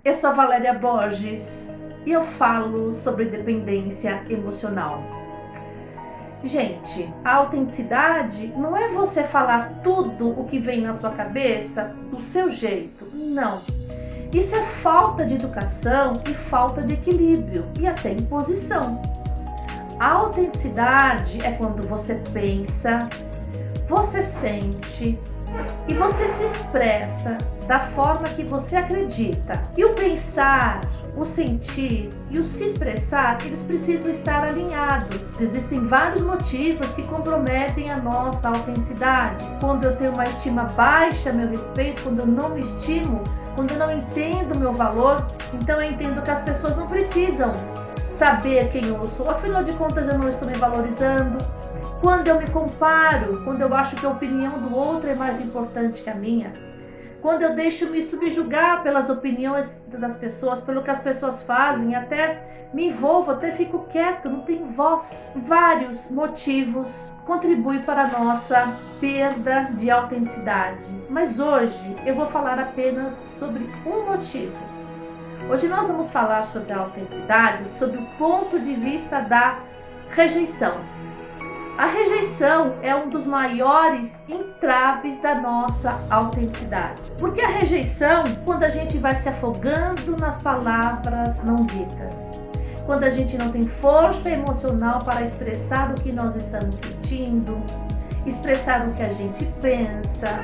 Eu sou a Valéria Borges e eu falo sobre dependência emocional. Gente, a autenticidade não é você falar tudo o que vem na sua cabeça do seu jeito, não. Isso é falta de educação e falta de equilíbrio e até imposição. A autenticidade é quando você pensa, você sente e você se expressa da forma que você acredita. E o pensar, o sentir e o se expressar, eles precisam estar alinhados. Existem vários motivos que comprometem a nossa autenticidade. Quando eu tenho uma estima baixa a meu respeito, quando eu não me estimo, quando eu não entendo o meu valor, então eu entendo que as pessoas não precisam saber quem eu sou. Afinal de contas, eu não estou me valorizando. Quando eu me comparo, quando eu acho que a opinião do outro é mais importante que a minha, quando eu deixo me subjugar pelas opiniões das pessoas, pelo que as pessoas fazem, até me envolvo, até fico quieto, não tenho voz. Vários motivos contribuem para a nossa perda de autenticidade. Mas hoje eu vou falar apenas sobre um motivo. Hoje nós vamos falar sobre a autenticidade, sobre o ponto de vista da rejeição. A rejeição é um dos maiores entraves da nossa autenticidade. Porque a rejeição, quando a gente vai se afogando nas palavras não ditas, quando a gente não tem força emocional para expressar o que nós estamos sentindo, expressar o que a gente pensa,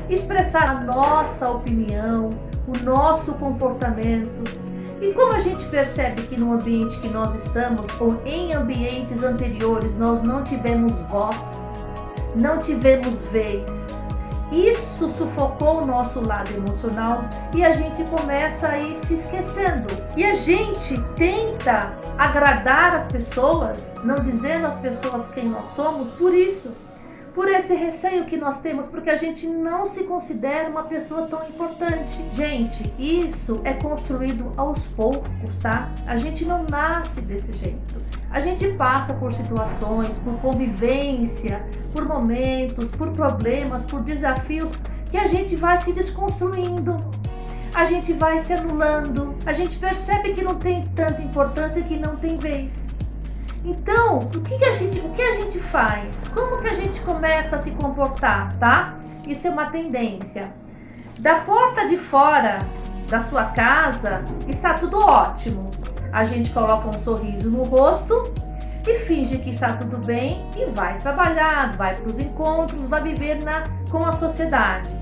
expressar a nossa opinião, o nosso comportamento. E como a gente percebe que no ambiente que nós estamos ou em ambientes anteriores nós não tivemos voz, não tivemos vez, isso sufocou o nosso lado emocional e a gente começa a ir se esquecendo. E a gente tenta agradar as pessoas, não dizendo às pessoas quem nós somos, por esse receio que nós temos, porque a gente não se considera uma pessoa tão importante. Gente, isso é construído aos poucos, tá? A gente não nasce desse jeito. A gente passa por situações, por convivência, por momentos, por problemas, por desafios, que a gente vai se desconstruindo. A gente vai se anulando. A gente percebe que não tem tanta importância, que não tem vez. Então, o que a gente faz? Como que a gente começa a se comportar, tá? Isso é uma tendência. Da porta de fora da sua casa está tudo ótimo. A gente coloca um sorriso no rosto e finge que está tudo bem e vai trabalhar, vai para os encontros, vai viver com a sociedade.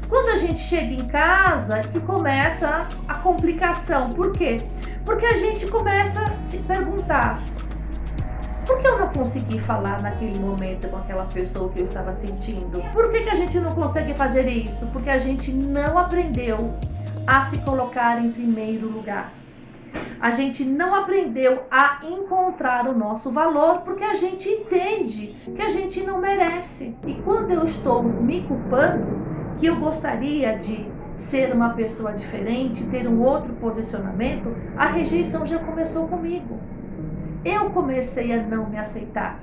Quando a gente chega em casa, que começa a complicação. Por quê? Porque a gente começa a se perguntar: por que eu não consegui falar naquele momento com aquela pessoa que eu estava sentindo? Por que a gente não consegue fazer isso? Porque a gente não aprendeu a se colocar em primeiro lugar. A gente não aprendeu a encontrar o nosso valor porque a gente entende que a gente não merece. E quando eu estou me culpando, que eu gostaria de ser uma pessoa diferente, ter um outro posicionamento, a rejeição já começou comigo. Eu comecei a não me aceitar.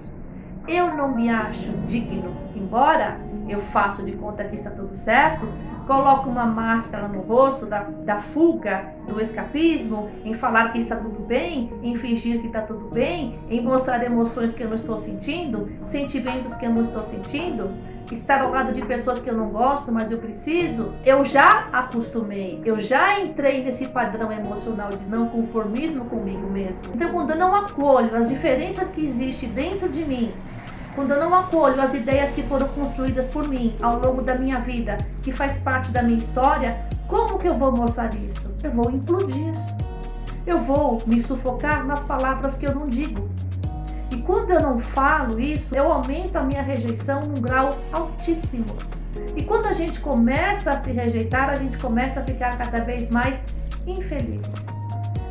Eu não me acho digno. Embora eu faço de conta que está tudo certo, coloco uma máscara no rosto da fuga, do escapismo, em falar que está tudo bem, em fingir que está tudo bem, em mostrar emoções que eu não estou sentindo, sentimentos que eu não estou sentindo, estar ao lado de pessoas que eu não gosto, mas eu preciso. Eu já acostumei, eu já entrei nesse padrão emocional de não conformismo comigo mesmo. Então, quando eu não acolho as diferenças que existem dentro de mim, quando eu não acolho as ideias que foram construídas por mim ao longo da minha vida, que faz parte da minha história, como que eu vou mostrar isso? Eu vou implodir. Eu vou me sufocar nas palavras que eu não digo. E quando eu não falo isso, eu aumento a minha rejeição num grau altíssimo. E quando a gente começa a se rejeitar, a gente começa a ficar cada vez mais infeliz.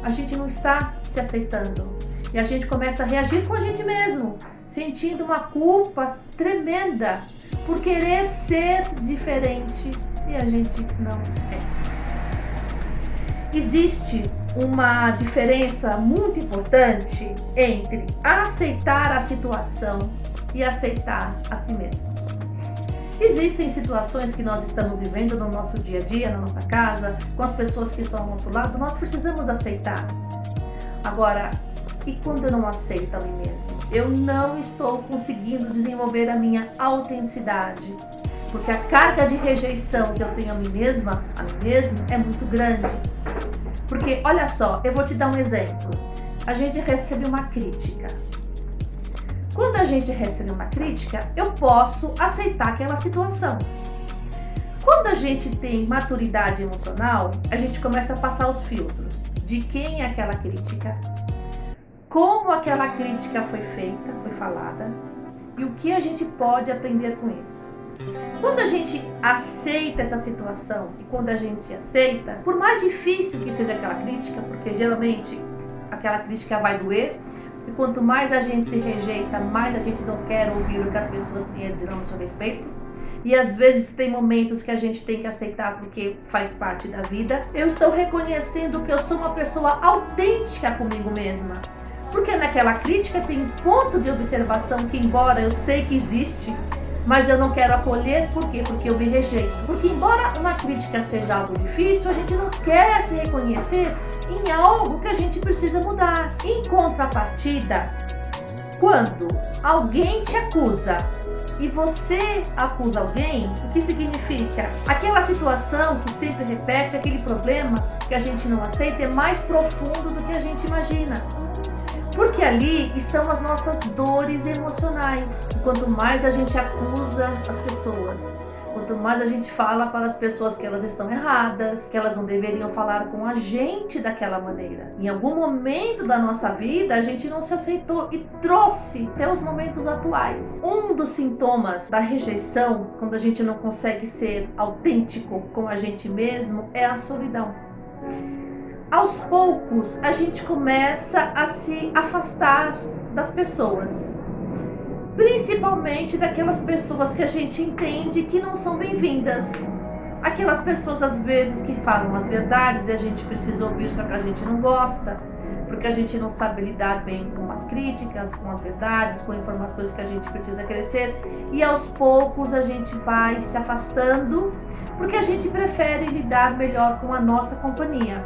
A gente não está se aceitando. E a gente começa a reagir com a gente mesmo, sentindo uma culpa tremenda por querer ser diferente e a gente não é. Existe uma diferença muito importante entre aceitar a situação e aceitar a si mesmo. Existem situações que nós estamos vivendo no nosso dia a dia, na nossa casa, com as pessoas que estão ao nosso lado, nós precisamos aceitar. Agora, e quando eu não aceito a mim mesmo? Eu não estou conseguindo desenvolver a minha autenticidade, porque a carga de rejeição que eu tenho a mim mesmo, é muito grande. Porque, olha só, eu vou te dar um exemplo. A gente recebe uma crítica. Quando a gente recebe uma crítica, eu posso aceitar aquela situação. Quando a gente tem maturidade emocional, a gente começa a passar os filtros de quem é aquela crítica, como aquela crítica foi feita, foi falada, e o que a gente pode aprender com isso. Quando a gente aceita essa situação e quando a gente se aceita, por mais difícil que seja aquela crítica, porque geralmente aquela crítica vai doer, e quanto mais a gente se rejeita, mais a gente não quer ouvir o que as pessoas têm a dizer ao nosso respeito. E às vezes tem momentos que a gente tem que aceitar porque faz parte da vida. Eu estou reconhecendo que eu sou uma pessoa autêntica comigo mesma. Porque naquela crítica tem um ponto de observação que, embora eu sei que existe, mas eu não quero acolher. Por quê? Porque eu me rejeito. Porque embora uma crítica seja algo difícil, a gente não quer se reconhecer em algo que a gente precisa mudar. Em contrapartida, quando alguém te acusa e você acusa alguém, o que significa? Aquela situação que sempre repete, aquele problema que a gente não aceita é mais profundo do que a gente imagina. Porque ali estão as nossas dores emocionais. E quanto mais a gente acusa as pessoas, quanto mais a gente fala para as pessoas que elas estão erradas, que elas não deveriam falar com a gente daquela maneira. Em algum momento da nossa vida, a gente não se aceitou e trouxe até os momentos atuais. Um dos sintomas da rejeição, quando a gente não consegue ser autêntico com a gente mesmo, é a solidão. Aos poucos, a gente começa a se afastar das pessoas. Principalmente daquelas pessoas que a gente entende que não são bem-vindas. Aquelas pessoas, às vezes, que falam as verdades e a gente precisa ouvir, só que a gente não gosta. Porque a gente não sabe lidar bem com as críticas, com as verdades, com informações que a gente precisa crescer. E aos poucos a gente vai se afastando, porque a gente prefere lidar melhor com a nossa companhia.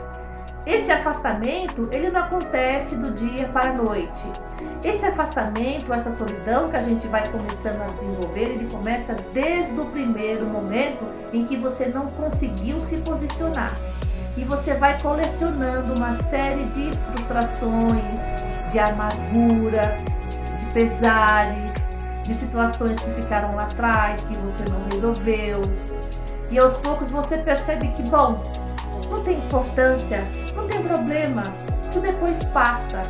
Esse afastamento, ele não acontece do dia para a noite. Esse afastamento, essa solidão que a gente vai começando a desenvolver, ele começa desde o primeiro momento em que você não conseguiu se posicionar. E você vai colecionando uma série de frustrações, de amarguras, de pesares, de situações que ficaram lá atrás, que você não resolveu. E aos poucos você percebe que, bom, não tem importância, não tem problema, isso depois passa.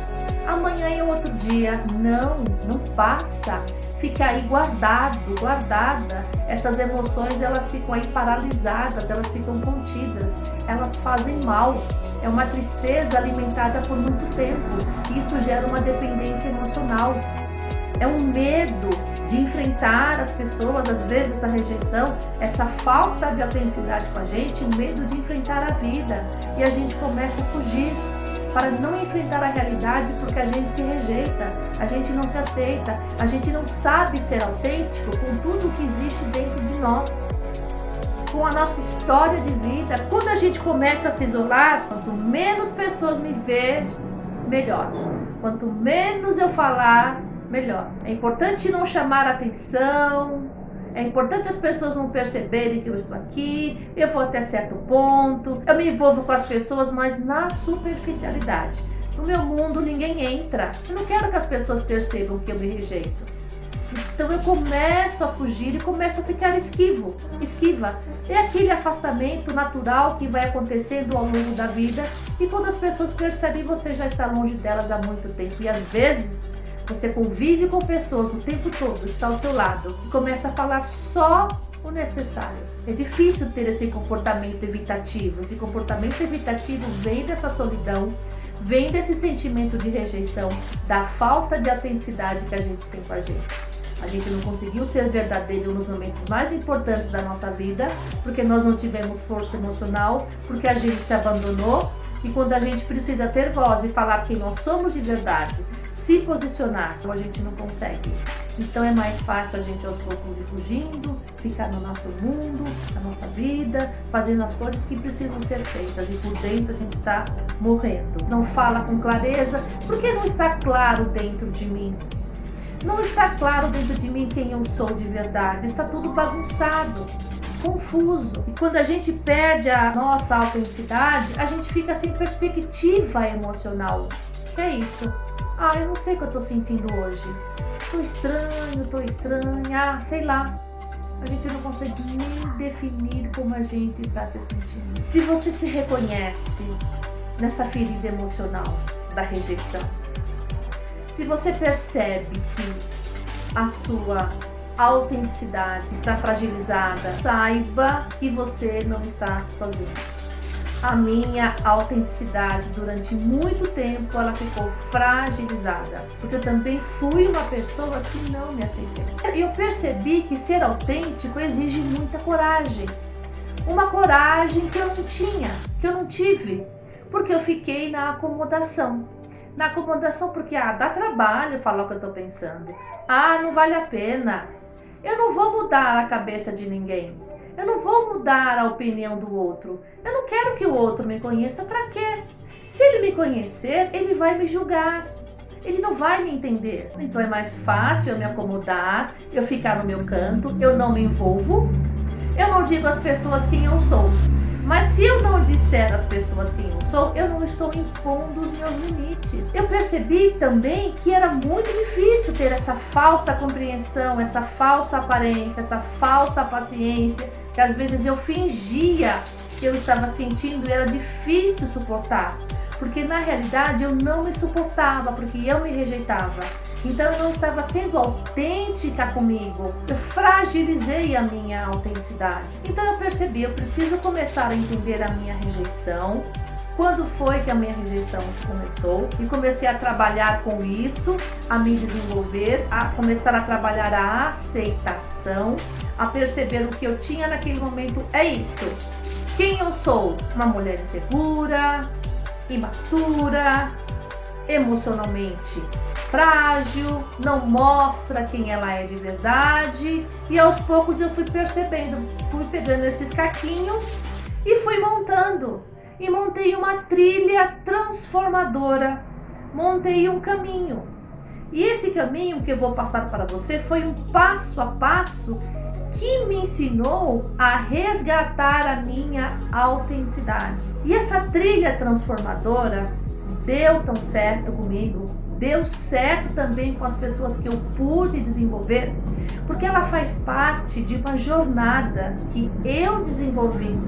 Amanhã é outro dia. Não passa. Fica aí guardada. Essas emoções, elas ficam aí paralisadas, elas ficam contidas, elas fazem mal. É uma tristeza alimentada por muito tempo. Isso gera uma dependência emocional. É um medo de enfrentar as pessoas, às vezes essa rejeição, essa falta de autenticidade com a gente, o medo de enfrentar a vida. E a gente começa a fugir para não enfrentar a realidade porque a gente se rejeita, a gente não se aceita, a gente não sabe ser autêntico com tudo que existe dentro de nós, com a nossa história de vida. Quando a gente começa a se isolar, quanto menos pessoas me ver, melhor. Quanto menos eu falar, melhor. É importante não chamar atenção, é importante as pessoas não perceberem que eu estou aqui, eu vou até certo ponto, eu me envolvo com as pessoas, mas na superficialidade. No meu mundo ninguém entra. Eu não quero que as pessoas percebam que eu me rejeito. Então eu começo a fugir e começo a ficar esquiva. É aquele afastamento natural que vai acontecendo ao longo da vida e quando as pessoas percebem, você já está longe delas há muito tempo. E às vezes você convive com pessoas o tempo todo, está ao seu lado e começa a falar só o necessário. É difícil ter esse comportamento evitativo. Esse comportamento evitativo vem dessa solidão, vem desse sentimento de rejeição, da falta de autenticidade que a gente tem com a gente. A gente não conseguiu ser verdadeiro nos momentos mais importantes da nossa vida, porque nós não tivemos força emocional, porque a gente se abandonou. E quando a gente precisa ter voz e falar quem nós somos de verdade, se posicionar, a gente não consegue. Então é mais fácil a gente aos poucos ir fugindo, ficar no nosso mundo, na nossa vida, fazendo as coisas que precisam ser feitas e por dentro a gente está morrendo. Não fala com clareza, porque não está claro dentro de mim. Não está claro dentro de mim quem eu sou de verdade, está tudo bagunçado, confuso. E quando a gente perde a nossa autenticidade, a gente fica sem perspectiva emocional. É isso. Eu não sei o que eu tô sentindo hoje. Tô estranha, sei lá. A gente não consegue nem definir como a gente está se sentindo. Se você se reconhece nessa ferida emocional da rejeição, se você percebe que a sua autenticidade está fragilizada, saiba que você não está sozinho. A minha autenticidade durante muito tempo ela ficou fragilizada, porque eu também fui uma pessoa que não me aceitei. E eu percebi que ser autêntico exige muita coragem. Uma coragem que eu não tinha, que eu não tive, porque eu fiquei na acomodação. Na acomodação porque dá trabalho falar o que eu estou pensando. Não vale a pena. Eu não vou mudar a cabeça de ninguém. Eu não vou mudar a opinião do outro. Eu não quero que o outro me conheça. Para quê? Se ele me conhecer, ele vai me julgar. Ele não vai me entender. Então é mais fácil eu me acomodar, eu ficar no meu canto, eu não me envolvo. Eu não digo às pessoas quem eu sou. Mas se eu não disser às pessoas quem eu sou, eu não estou impondo os meus limites. Eu percebi também que era muito difícil ter essa falsa compreensão, essa falsa aparência, essa falsa paciência, que às vezes eu fingia que eu estava sentindo e era difícil suportar. Porque na realidade eu não me suportava, porque eu me rejeitava. Então eu não estava sendo autêntica comigo. Eu fragilizei a minha autenticidade. Então eu percebi, eu preciso começar a entender a minha rejeição. Quando foi que a minha rejeição começou? E comecei a trabalhar com isso, a me desenvolver, a começar a trabalhar a aceitação, a perceber o que eu tinha naquele momento. É isso. Quem eu sou? Uma mulher insegura, imatura, emocionalmente frágil, não mostra quem ela é de verdade. E aos poucos eu fui percebendo, fui pegando esses caquinhos e fui montando. E montei uma trilha transformadora, montei um caminho. E esse caminho que eu vou passar para você foi um passo a passo que me ensinou a resgatar a minha autenticidade. E essa trilha transformadora deu tão certo comigo, deu certo também com as pessoas que eu pude desenvolver, porque ela faz parte de uma jornada que eu desenvolvi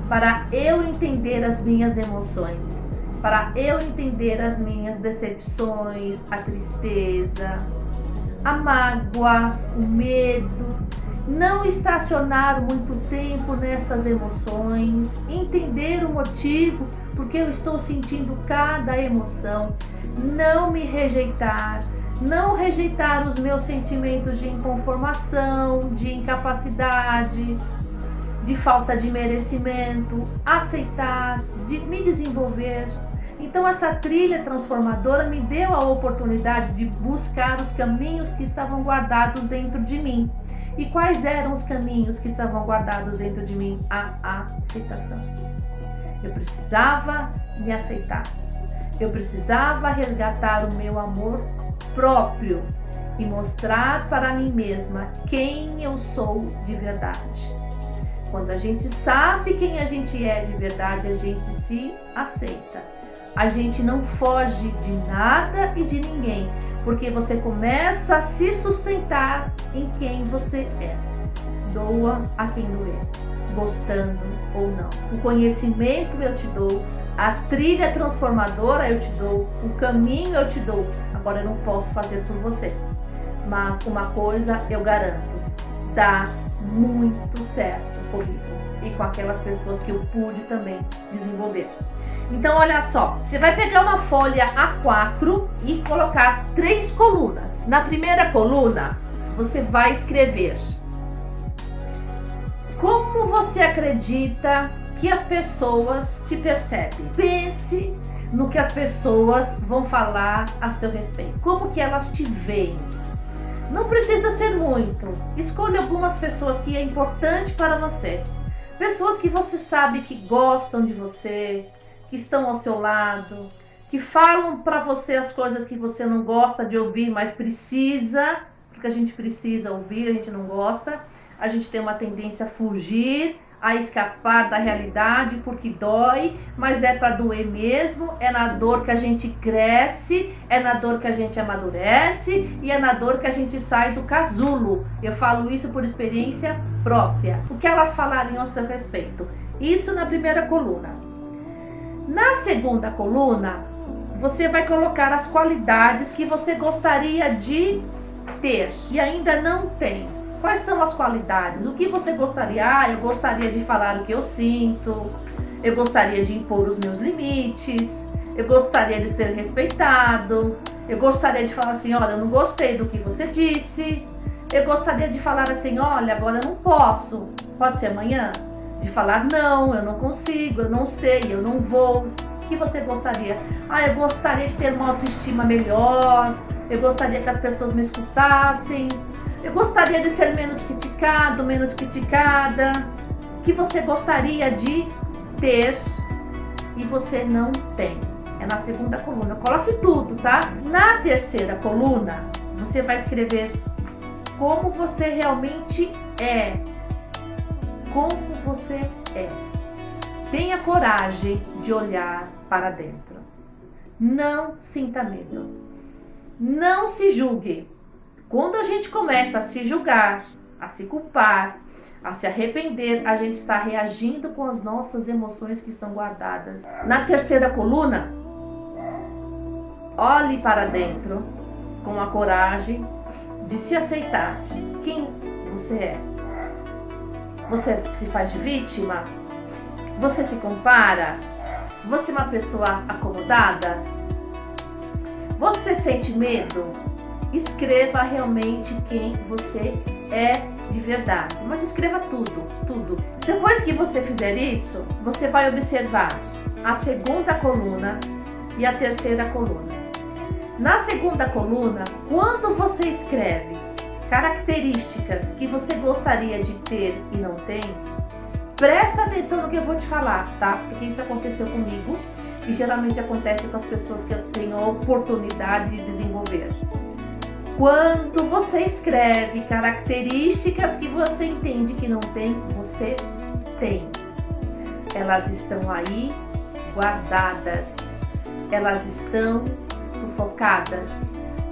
para eu entender as minhas emoções, para eu entender as minhas decepções, a tristeza, a mágoa, o medo. Não estacionar muito tempo nessas emoções, entender o motivo porque eu estou sentindo cada emoção, não me rejeitar, não rejeitar os meus sentimentos de inconformação, de incapacidade, de falta de merecimento, aceitar, de me desenvolver. Então essa trilha transformadora me deu a oportunidade de buscar os caminhos que estavam guardados dentro de mim. E quais eram os caminhos que estavam guardados dentro de mim? A aceitação. Eu precisava me aceitar. Eu precisava resgatar o meu amor próprio e mostrar para mim mesma quem eu sou de verdade. Quando a gente sabe quem a gente é de verdade, a gente se aceita. A gente não foge de nada e de ninguém, porque você começa a se sustentar em quem você é. Doa a quem doer, gostando ou não. O conhecimento eu te dou, a trilha transformadora eu te dou, o caminho eu te dou. Agora eu não posso fazer por você, mas uma coisa eu garanto, dá muito certo comigo e com aquelas pessoas que eu pude também desenvolver. Então olha só, você vai pegar uma folha A4 e colocar 3 colunas. Na primeira coluna você vai escrever como você acredita que as pessoas te percebem. Pense no que as pessoas vão falar a seu respeito. Como que elas te veem? Não precisa ser muito. Escolha algumas pessoas que é importante para você. Pessoas que você sabe que gostam de você, que estão ao seu lado, que falam para você as coisas que você não gosta de ouvir, mas precisa, porque a gente precisa ouvir, a gente não gosta. A gente tem uma tendência a fugir, a escapar da realidade porque dói, mas é para doer mesmo. É na dor que a gente cresce, é na dor que a gente amadurece e é na dor que a gente sai do casulo. Eu falo isso por experiência própria. O que elas falarem ao seu respeito? Isso na primeira coluna. Na segunda coluna, você vai colocar as qualidades que você gostaria de ter e ainda não tem. Quais são as qualidades? O que você gostaria? Eu gostaria de falar o que eu sinto, eu gostaria de impor os meus limites, eu gostaria de ser respeitado, eu gostaria de falar assim, olha, eu não gostei do que você disse, eu gostaria de falar assim, olha, agora eu não posso, pode ser amanhã? De falar, não, eu não consigo, eu não sei, eu não vou. O que você gostaria? Eu gostaria de ter uma autoestima melhor, eu gostaria que as pessoas me escutassem, eu gostaria de ser menos criticado, menos criticada. O que você gostaria de ter e você não tem? É na segunda coluna. Coloque tudo, tá? Na terceira coluna, você vai escrever como você realmente é. Como você é. Tenha coragem de olhar para dentro. Não sinta medo. Não se julgue. Quando a gente começa a se julgar, a se culpar, a se arrepender, a gente está reagindo com as nossas emoções que estão guardadas. Na terceira coluna, olhe para dentro com a coragem de se aceitar quem você é. Você se faz de vítima? Você se compara? Você é uma pessoa acomodada? Você sente medo? Escreva realmente quem você é de verdade. Mas escreva tudo, tudo. Depois que você fizer isso, você vai observar a segunda coluna e a terceira coluna. Na segunda coluna, quando você escreve características que você gostaria de ter e não tem, presta atenção no que eu vou te falar, tá? Porque isso aconteceu comigo e geralmente acontece com as pessoas que eu tenho a oportunidade de desenvolver. Quando você escreve características que você entende que não tem, você tem. Elas estão aí guardadas, elas estão sufocadas,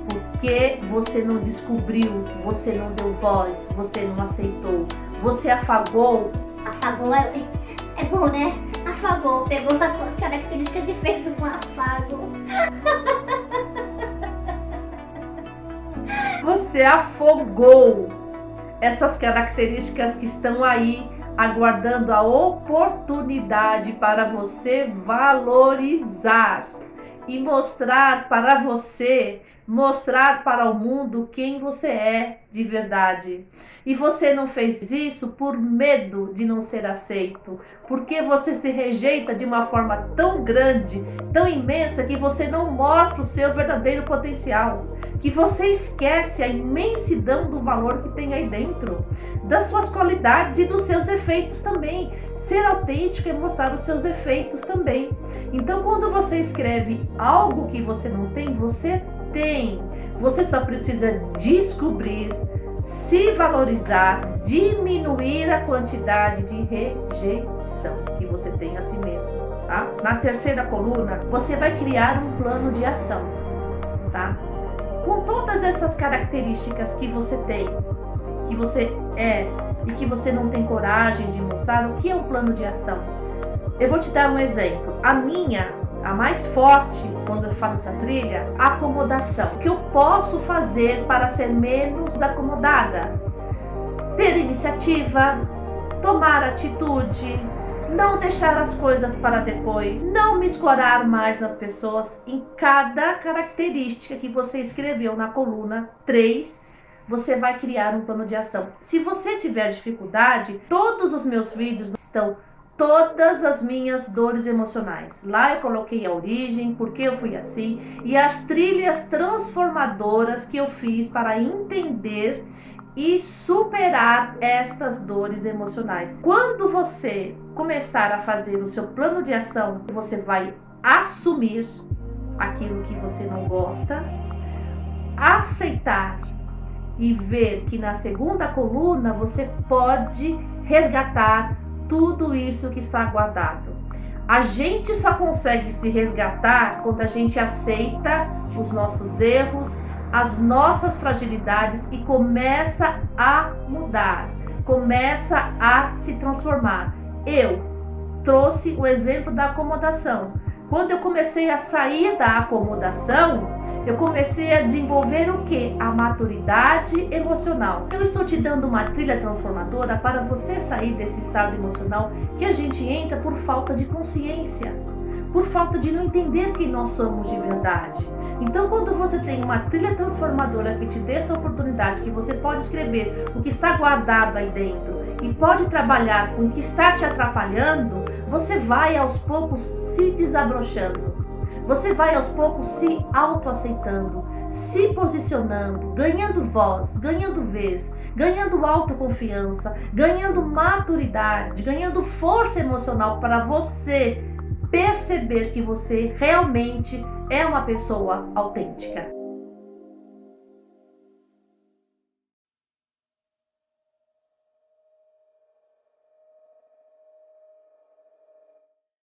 porque você não descobriu, você não deu voz, você não aceitou, você afagou. Afagou é bom, né? Afagou, pegou as suas características e fez um afago. Você afogou essas características que estão aí aguardando a oportunidade para você valorizar e mostrar para você, mostrar para o mundo quem você é de verdade. E você não fez isso por medo de não ser aceito, porque você se rejeita de uma forma tão grande, tão imensa, que você não mostra o seu verdadeiro potencial, que você esquece a imensidão do valor que tem aí dentro, das suas qualidades e dos seus defeitos também. Ser autêntico é mostrar os seus defeitos também. Então, quando você escreve algo que você não tem, você tem. Você só precisa descobrir, se valorizar, diminuir a quantidade de rejeição que você tem a si mesmo, tá? Na terceira coluna, você vai criar um plano de ação, tá? Com todas essas características que você tem, que você é e que você não tem coragem de mostrar, o que é um plano de ação? Eu vou te dar um exemplo. A mais forte, quando eu faço essa trilha, acomodação. O que eu posso fazer para ser menos acomodada? Ter iniciativa, tomar atitude, não deixar as coisas para depois, não me escorar mais nas pessoas. Em cada característica que você escreveu na coluna 3, você vai criar um plano de ação. Se você tiver dificuldade, todos os meus vídeos estão todas as minhas dores emocionais. Lá eu coloquei a origem, por que eu fui assim e as trilhas transformadoras que eu fiz para entender e superar estas dores emocionais. Quando você começar a fazer o seu plano de ação, você vai assumir aquilo que você não gosta, aceitar e ver que na segunda coluna você pode resgatar tudo isso que está guardado. A gente só consegue se resgatar quando a gente aceita os nossos erros, as nossas fragilidades e começa a mudar, começa a se transformar. Eu trouxe o exemplo da acomodação. Quando eu comecei a sair da acomodação, eu comecei a desenvolver o quê? A maturidade emocional. Eu estou te dando uma trilha transformadora para você sair desse estado emocional que a gente entra por falta de consciência, por falta de não entender quem nós somos de verdade. Então, quando você tem uma trilha transformadora que te dê essa oportunidade, que você pode escrever o que está guardado aí dentro e pode trabalhar com o que está te atrapalhando, você vai aos poucos se desabrochando. Você vai aos poucos se autoaceitando, se posicionando, ganhando voz, ganhando vez, ganhando autoconfiança, ganhando maturidade, ganhando força emocional para você perceber que você realmente é uma pessoa autêntica.